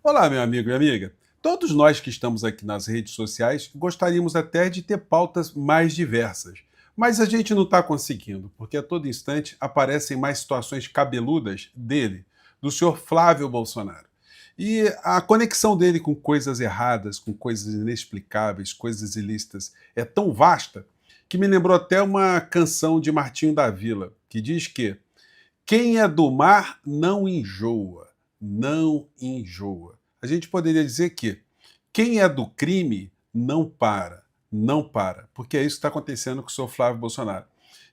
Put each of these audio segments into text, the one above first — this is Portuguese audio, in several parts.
Olá, meu amigo e amiga. Todos nós que estamos aqui nas redes sociais gostaríamos até de ter pautas mais diversas, mas a gente não está conseguindo, porque a todo instante aparecem mais situações cabeludas dele, do senhor Flávio Bolsonaro. E a conexão dele com coisas erradas, com coisas inexplicáveis, coisas ilícitas, é tão vasta que me lembrou até uma canção de Martinho da Vila, que diz que quem é do mar não enjoa, não enjoa. A gente poderia dizer que quem é do crime não para, não para, porque é isso que está acontecendo com o senhor Flávio Bolsonaro.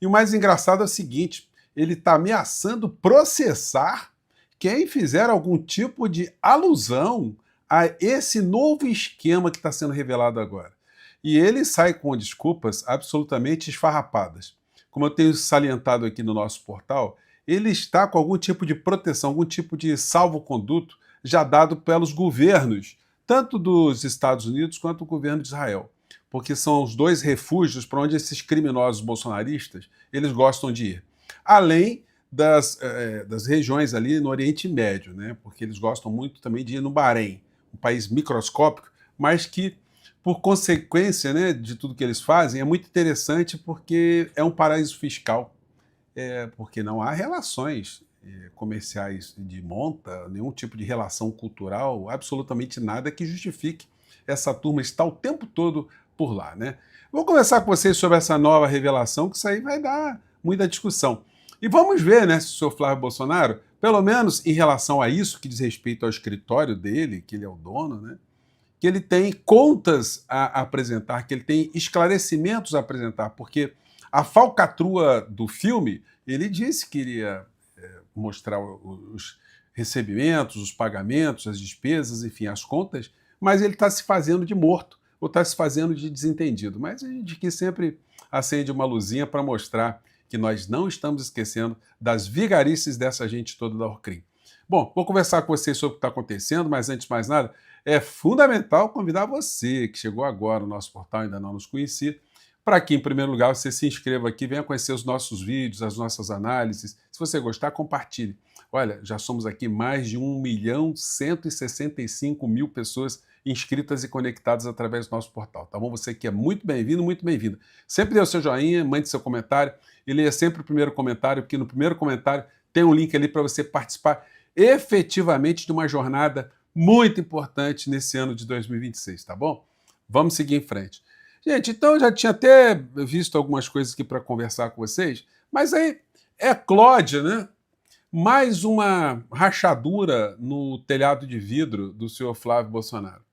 E o mais engraçado é o seguinte: ele está ameaçando processar quem fizer algum tipo de alusão a esse novo esquema que está sendo revelado agora. E ele sai com desculpas absolutamente esfarrapadas. Como eu tenho salientado aqui no nosso portal, ele está com algum tipo de proteção, algum tipo de salvo-conduto já dado pelos governos, tanto dos Estados Unidos quanto do governo de Israel, porque são os dois refúgios para onde esses criminosos bolsonaristas eles gostam de ir. Além das regiões ali no Oriente Médio, né? Porque eles gostam muito também de ir no Bahrein, um país microscópico, mas que, por consequência, né, de tudo que eles fazem, é muito interessante porque é um paraíso fiscal, porque não há relações comerciais de monta, nenhum tipo de relação cultural, absolutamente nada que justifique essa turma estar o tempo todo por lá, né? Vou conversar com vocês sobre essa nova revelação, que isso aí vai dar muita discussão. E vamos ver, né, se o senhor Flávio Bolsonaro, pelo menos em relação a isso que diz respeito ao escritório dele, que ele é o dono, né, que ele tem contas a apresentar, que ele tem esclarecimentos a apresentar, porque a falcatrua do filme, ele disse que iria mostrar os recebimentos, os pagamentos, as despesas, enfim, as contas, mas ele está se fazendo de morto, ou está se fazendo de desentendido. Mas a gente aqui sempre acende uma luzinha para mostrar que nós não estamos esquecendo das vigarices dessa gente toda da Orcrim. Bom, vou conversar com vocês sobre o que está acontecendo, mas antes de mais nada, é fundamental convidar você que chegou agora no nosso portal, ainda não nos conhecia, para que, em primeiro lugar, você se inscreva aqui, venha conhecer os nossos vídeos, as nossas análises. Se você gostar, compartilhe. Olha, já somos aqui mais de 1.165.000 pessoas inscritas e conectadas através do nosso portal, tá bom? Você que é muito bem-vindo, muito bem-vinda. Sempre dê o seu joinha, mande seu comentário e leia sempre o primeiro comentário, porque no primeiro comentário tem um link ali para você participar efetivamente de uma jornada muito importante nesse ano de 2026, tá bom? Vamos seguir em frente. Gente, então eu já tinha até visto algumas coisas aqui para conversar com vocês, mas aí eclode, né? Mais uma rachadura no telhado de vidro do senhor Flávio Bolsonaro.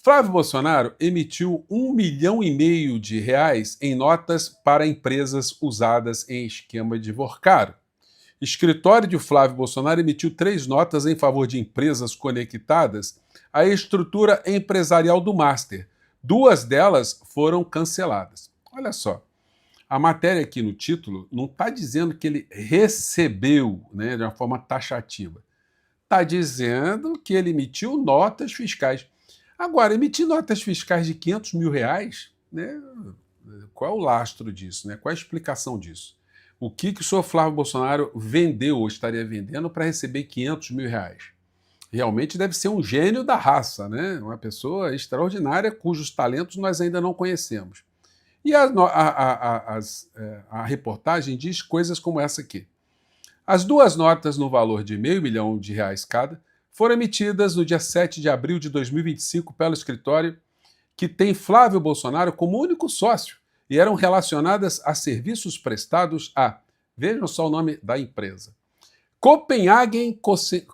Flávio Bolsonaro emitiu 1,5 milhão de reais em notas para empresas usadas em esquema de Vorcaro. Escritório de Flávio Bolsonaro emitiu 3 notas em favor de empresas conectadas à estrutura empresarial do Master. 2 delas foram canceladas. Olha só, a matéria aqui no título não está dizendo que ele recebeu, né, de uma forma taxativa. Está dizendo que ele emitiu notas fiscais. Agora, emitir notas fiscais de 500 mil reais, né, qual é o lastro disso? Né? Qual é a explicação disso? O que o senhor Flávio Bolsonaro vendeu ou estaria vendendo para receber 500 mil reais? Realmente deve ser um gênio da raça, né? Uma pessoa extraordinária cujos talentos nós ainda não conhecemos. E a reportagem diz coisas como essa aqui. As 2 notas no valor de R$0,5 milhão cada foram emitidas no dia 7 de abril de 2025 pelo escritório que tem Flávio Bolsonaro como único sócio e eram relacionadas a serviços prestados a, vejam só o nome da empresa, Copenhagen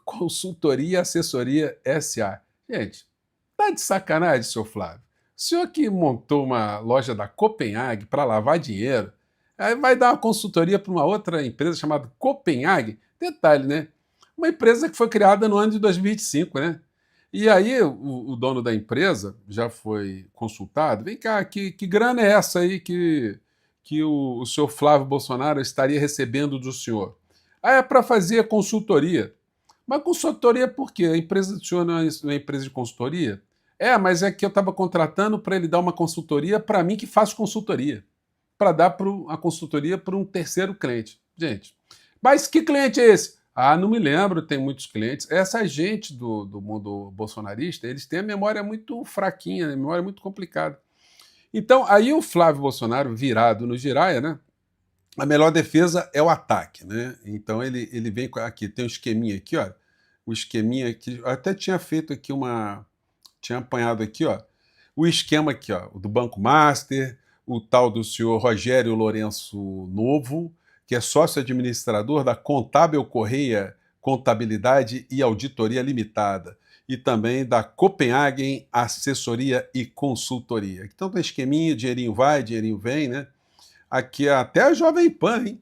Consultoria Assessoria S.A. Gente, tá de sacanagem, seu Flávio. O senhor que montou uma loja da Copenhagen para lavar dinheiro, aí vai dar uma consultoria para uma outra empresa chamada Copenhagen. Detalhe, né? Uma empresa que foi criada no ano de 2025, né? E aí o dono da empresa já foi consultado. Vem cá, que grana é essa aí que o senhor Flávio Bolsonaro estaria recebendo do senhor? Ah, é para fazer consultoria. Mas consultoria por quê? A empresa do senhor não é uma empresa de consultoria? É, mas é que eu estava contratando para ele dar uma consultoria para mim que faço consultoria. Para dar a consultoria para um terceiro cliente. Gente, mas que cliente é esse? Ah, não me lembro, tem muitos clientes. Essa gente do mundo bolsonarista, eles têm a memória muito fraquinha, a memória muito complicada. Então, aí o Flávio Bolsonaro, virado no giraia, né? A melhor defesa é o ataque, né? Então ele vem aqui, tem um esqueminha aqui, ó. O esqueminha aqui, eu até tinha feito aqui tinha apanhado aqui, ó. O esquema aqui, ó, do Banco Master, o tal do senhor Rogério Lourenço Novo, que é sócio administrador da Contábil Correia Contabilidade e Auditoria Limitada, e também da Copenhagen Assessoria e Consultoria. Então tem esqueminha, dinheirinho vai, dinheirinho vem, né? Aqui até a Jovem Pan, hein?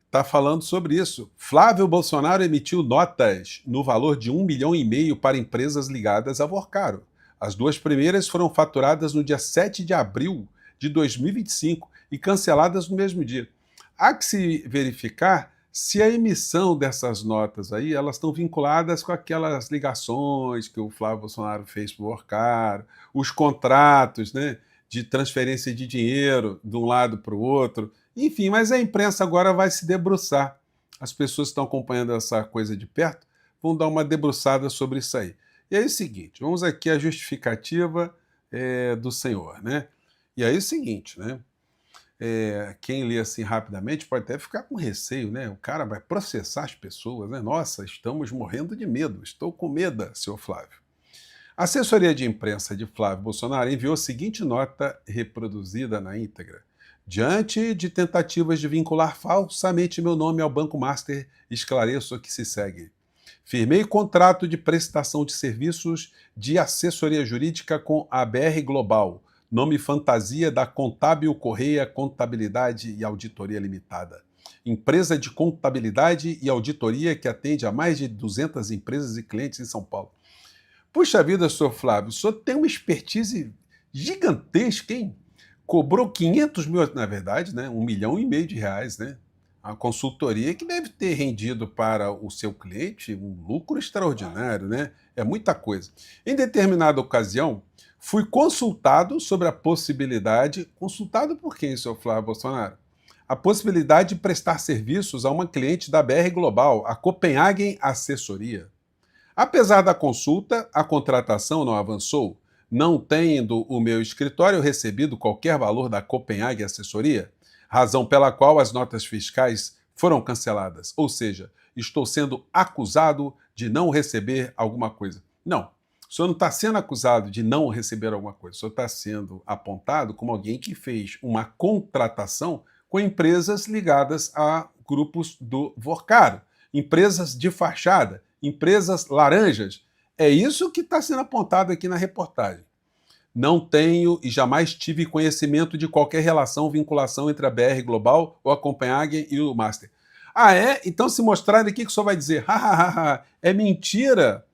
Está falando sobre isso. Flávio Bolsonaro emitiu notas no valor de 1,5 milhão para empresas ligadas a Vorcaro. As duas primeiras foram faturadas no dia 7 de abril de 2025 e canceladas no mesmo dia. Há que se verificar se a emissão dessas notas aí, elas estão vinculadas com aquelas ligações que o Flávio Bolsonaro fez para o Vorcaro, os contratos, né, de transferência de dinheiro de um lado para o outro. Enfim, mas a imprensa agora vai se debruçar. As pessoas que estão acompanhando essa coisa de perto vão dar uma debruçada sobre isso aí. E aí é o seguinte, vamos aqui à justificativa do senhor, né? E aí é o seguinte, né? Quem lê assim rapidamente pode até ficar com receio, né? O cara vai processar as pessoas, né? Nossa, estamos morrendo de medo, estou com medo, senhor Flávio. A assessoria de imprensa de Flávio Bolsonaro enviou a seguinte nota reproduzida na íntegra. Diante de tentativas de vincular falsamente meu nome ao Banco Master, esclareço o que se segue. Firmei contrato de prestação de serviços de assessoria jurídica com a BR Global, nome fantasia da Contábil Correia Contabilidade e Auditoria Limitada. Empresa de contabilidade e auditoria que atende a mais de 200 empresas e clientes em São Paulo. Puxa vida, senhor Flávio, o senhor tem uma expertise gigantesca, hein? Cobrou 500 mil, na verdade, né, 1,5 milhão de reais, né? A consultoria que deve ter rendido para o seu cliente um lucro extraordinário, né? É muita coisa. Em determinada ocasião, fui consultado sobre a possibilidade, consultado por quem, senhor Flávio Bolsonaro? A possibilidade de prestar serviços a uma cliente da BR Global, a Copenhagen Assessoria. Apesar da consulta, a contratação não avançou, não tendo o meu escritório recebido qualquer valor da Copenhague Assessoria, razão pela qual as notas fiscais foram canceladas. Ou seja, estou sendo acusado de não receber alguma coisa. Não, o senhor não está sendo acusado de não receber alguma coisa, o senhor está sendo apontado como alguém que fez uma contratação com empresas ligadas a grupos do Vorcaro, empresas de fachada, empresas laranjas. É isso que está sendo apontado aqui na reportagem. Não tenho e jamais tive conhecimento de qualquer relação, vinculação entre a BR Global ou a Copenhagen e o Master. Ah, é? Então, se mostrarem aqui, que o senhor vai dizer, é mentira.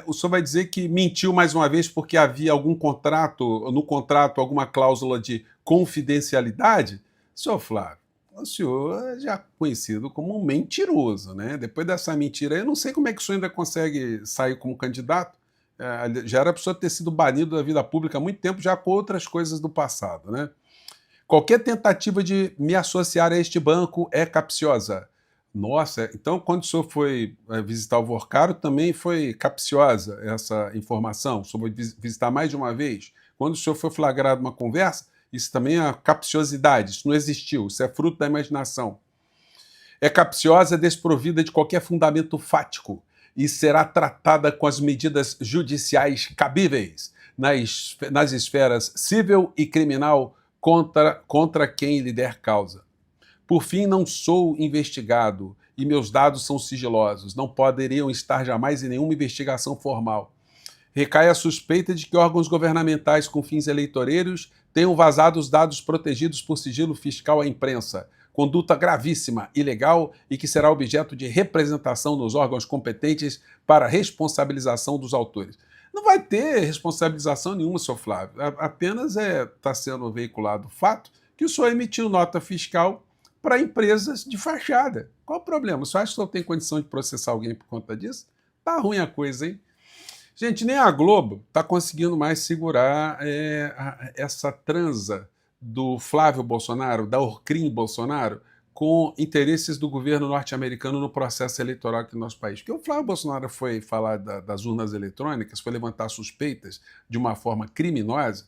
O senhor vai dizer que mentiu mais uma vez porque havia algum contrato, no contrato, alguma cláusula de confidencialidade? Senhor Flávio, o senhor é já conhecido como um mentiroso, né? Depois dessa mentira aí, eu não sei como é que o senhor ainda consegue sair como candidato. Já era para o senhor ter sido banido da vida pública há muito tempo, já com outras coisas do passado, né? Qualquer tentativa de me associar a este banco é capciosa. Nossa, então quando o senhor foi visitar o Vorcaro, também foi capciosa essa informação? O senhor foi visitar mais de uma vez? Quando o senhor foi flagrado uma conversa, isso também é capciosidade, isso não existiu, isso é fruto da imaginação. É capciosa, desprovida de qualquer fundamento fático e será tratada com as medidas judiciais cabíveis nas esferas civil e criminal contra quem lhe der causa. Por fim, não sou investigado e meus dados são sigilosos, não poderiam estar jamais em nenhuma investigação formal. Recai a suspeita de que órgãos governamentais com fins eleitoreiros tenham vazado os dados protegidos por sigilo fiscal à imprensa, conduta gravíssima, ilegal e que será objeto de representação nos órgãos competentes para responsabilização dos autores. Não vai ter responsabilização nenhuma, senhor Flávio. Apenas está sendo veiculado o fato que o senhor emitiu nota fiscal para empresas de fachada. Qual o problema? O senhor acha que o senhor tem condição de processar alguém por conta disso? Tá ruim a coisa, hein? Gente, nem a Globo está conseguindo mais segurar essa transa do Flávio Bolsonaro, da Orcrim Bolsonaro, com interesses do governo norte-americano no processo eleitoral aqui no nosso país. Porque o Flávio Bolsonaro foi falar das urnas eletrônicas, foi levantar suspeitas de uma forma criminosa,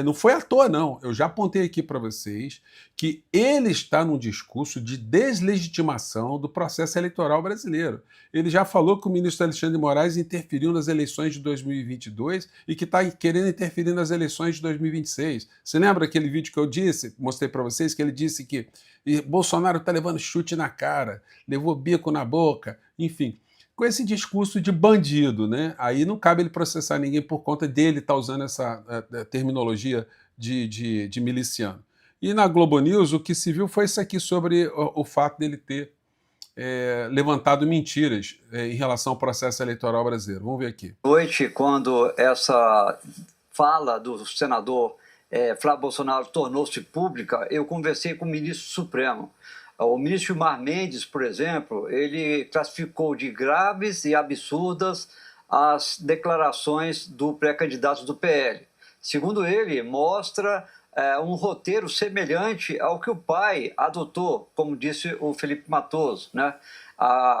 não foi à toa, não. Eu já apontei aqui para vocês que ele está num discurso de deslegitimação do processo eleitoral brasileiro. Ele já falou que o ministro Alexandre de Moraes interferiu nas eleições de 2022 e que está querendo interferir nas eleições de 2026. Você lembra aquele vídeo que eu disse, mostrei para vocês, que ele disse que Bolsonaro está levando chute na cara, levou bico na boca, enfim, com esse discurso de bandido, né? Aí não cabe ele processar ninguém por conta dele estar usando essa terminologia de miliciano. E na Globo News o que se viu foi isso aqui sobre o fato dele ter levantado mentiras em relação ao processo eleitoral brasileiro. Vamos ver aqui. Noite, quando essa fala do senador Flávio Bolsonaro tornou-se pública, eu conversei com o ministro Supremo. O ministro Gilmar Mendes, por exemplo, ele classificou de graves e absurdas as declarações do pré-candidato do PL. Segundo ele, mostra um roteiro semelhante ao que o pai adotou, como disse o Felipe Matoso, né?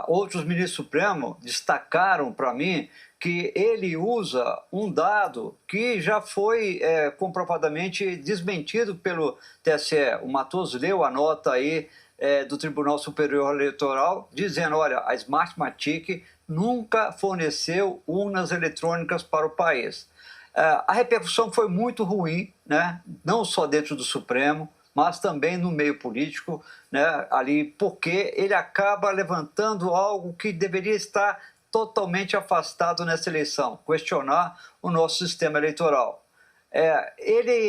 Outros ministros supremos destacaram para mim que ele usa um dado que já foi comprovadamente desmentido pelo TSE. O Matoso leu a nota aí do Tribunal Superior Eleitoral dizendo, olha, a Smartmatic nunca forneceu urnas eletrônicas para o país. A repercussão foi muito ruim, né? Não só dentro do Supremo, mas também no meio político, né? Ali, porque ele acaba levantando algo que deveria estar totalmente afastado nessa eleição, questionar o nosso sistema eleitoral.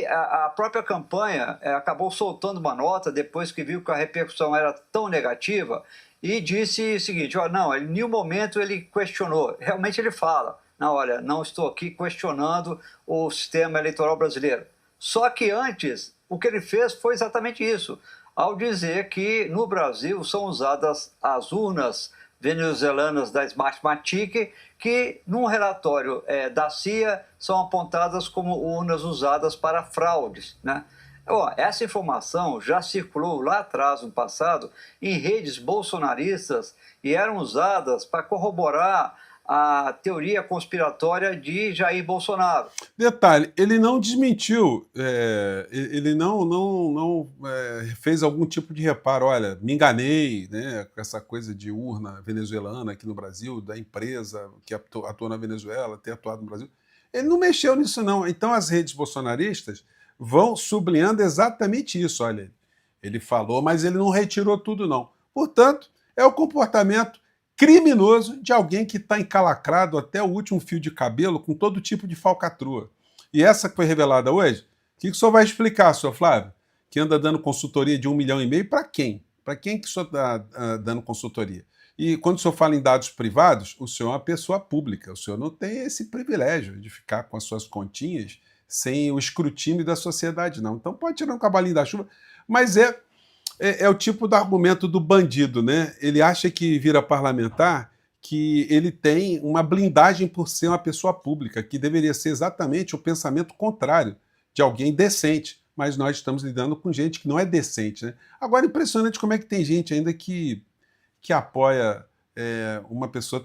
A própria campanha acabou soltando uma nota depois que viu que a repercussão era tão negativa e disse o seguinte, não, em nenhum momento ele questionou, realmente ele fala, não, olha, não estou aqui questionando o sistema eleitoral brasileiro. Só que antes, o que ele fez foi exatamente isso, ao dizer que no Brasil são usadas as urnas venezuelanas da Smartmatic, que num relatório da CIA são apontadas como urnas usadas para fraudes, né? Essa informação já circulou lá atrás, no passado, em redes bolsonaristas e eram usadas para corroborar a teoria conspiratória de Jair Bolsonaro. Detalhe, ele não desmentiu, ele não fez algum tipo de reparo, olha, me enganei, né, com essa coisa de urna venezuelana aqui no Brasil, da empresa que atua na Venezuela, ter atuado no Brasil. Ele não mexeu nisso não. Então as redes bolsonaristas vão sublinhando exatamente isso, olha, ele falou, mas ele não retirou tudo não. Portanto, é o comportamento criminoso de alguém que está encalacrado até o último fio de cabelo com todo tipo de falcatrua. E essa que foi revelada hoje, o que o senhor vai explicar, senhor Flávio? Que anda dando consultoria de 1,5 milhão para quem? Para quem que o senhor está dando consultoria? E quando o senhor fala em dados privados, o senhor é uma pessoa pública, o senhor não tem esse privilégio de ficar com as suas continhas sem o escrutínio da sociedade, não. Então pode tirar um cavalinho da chuva, mas é o tipo do argumento do bandido, né? Ele acha que vira parlamentar, que ele tem uma blindagem por ser uma pessoa pública, que deveria ser exatamente o pensamento contrário de alguém decente. Mas nós estamos lidando com gente que não é decente, né? Agora, impressionante como é que tem gente ainda que apoia uma pessoa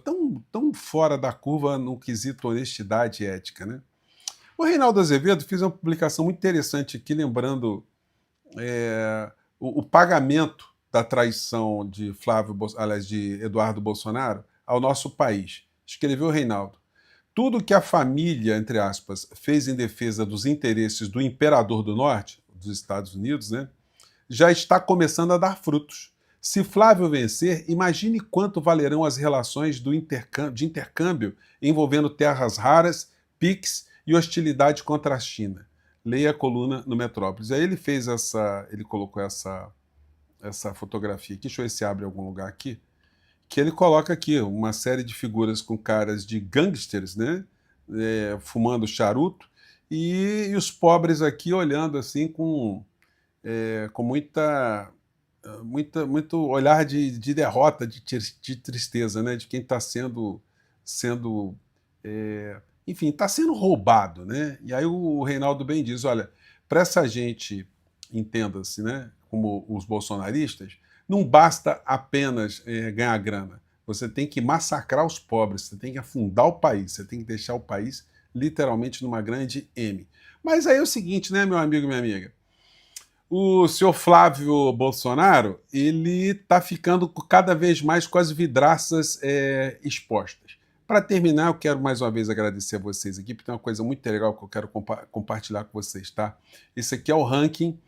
tão fora da curva no quesito honestidade e ética, né? O Reinaldo Azevedo fez uma publicação muito interessante aqui, lembrando o pagamento da traição de de Eduardo Bolsonaro ao nosso país. Escreveu o Reinaldo. Tudo que a família, entre aspas, fez em defesa dos interesses do imperador do norte, dos Estados Unidos, né, já está começando a dar frutos. Se Flávio vencer, imagine quanto valerão as relações de intercâmbio envolvendo terras raras, PIX e hostilidade contra a China. Leia a coluna no Metrópolis. Aí ele colocou essa fotografia aqui, deixa eu ver se abre em algum lugar aqui, que ele coloca aqui uma série de figuras com caras de gangsters, né, fumando charuto, e os pobres aqui olhando assim com muito olhar de derrota, de tristeza, né, de quem está enfim, está sendo roubado, né? E aí o Reinaldo bem diz, olha, para essa gente, entenda-se, né, como os bolsonaristas, Não basta apenas ganhar grana. Você tem que massacrar os pobres, você tem que afundar o país, você tem que deixar o país literalmente numa grande M. Mas aí é o seguinte, né, meu amigo e minha amiga? O senhor Flávio Bolsonaro, ele está ficando cada vez mais com as vidraças expostas. Para terminar, eu quero mais uma vez agradecer a vocês aqui, porque tem uma coisa muito legal que eu quero compartilhar com vocês, tá? Esse aqui é o ranking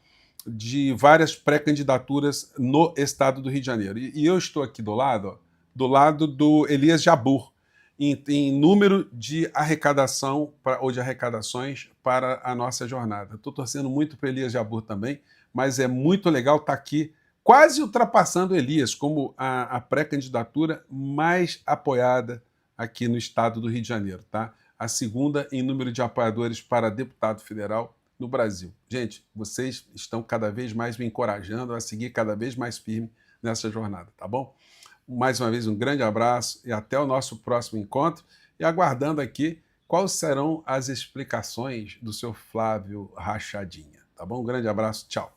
de várias pré-candidaturas no estado do Rio de Janeiro. E eu estou aqui do lado do Elias Jabbour, em número de arrecadação ou de arrecadações para a nossa jornada. Estou torcendo muito para Elias Jabbour também, mas é muito legal estar aqui, quase ultrapassando Elias como a pré-candidatura mais apoiada aqui no estado do Rio de Janeiro, tá? A segunda em número de apoiadores para deputado federal no Brasil. Gente, vocês estão cada vez mais me encorajando a seguir cada vez mais firme nessa jornada, tá bom? Mais uma vez, um grande abraço e até o nosso próximo encontro. E aguardando aqui quais serão as explicações do seu Flávio Rachadinha. Tá bom? Um grande abraço, tchau.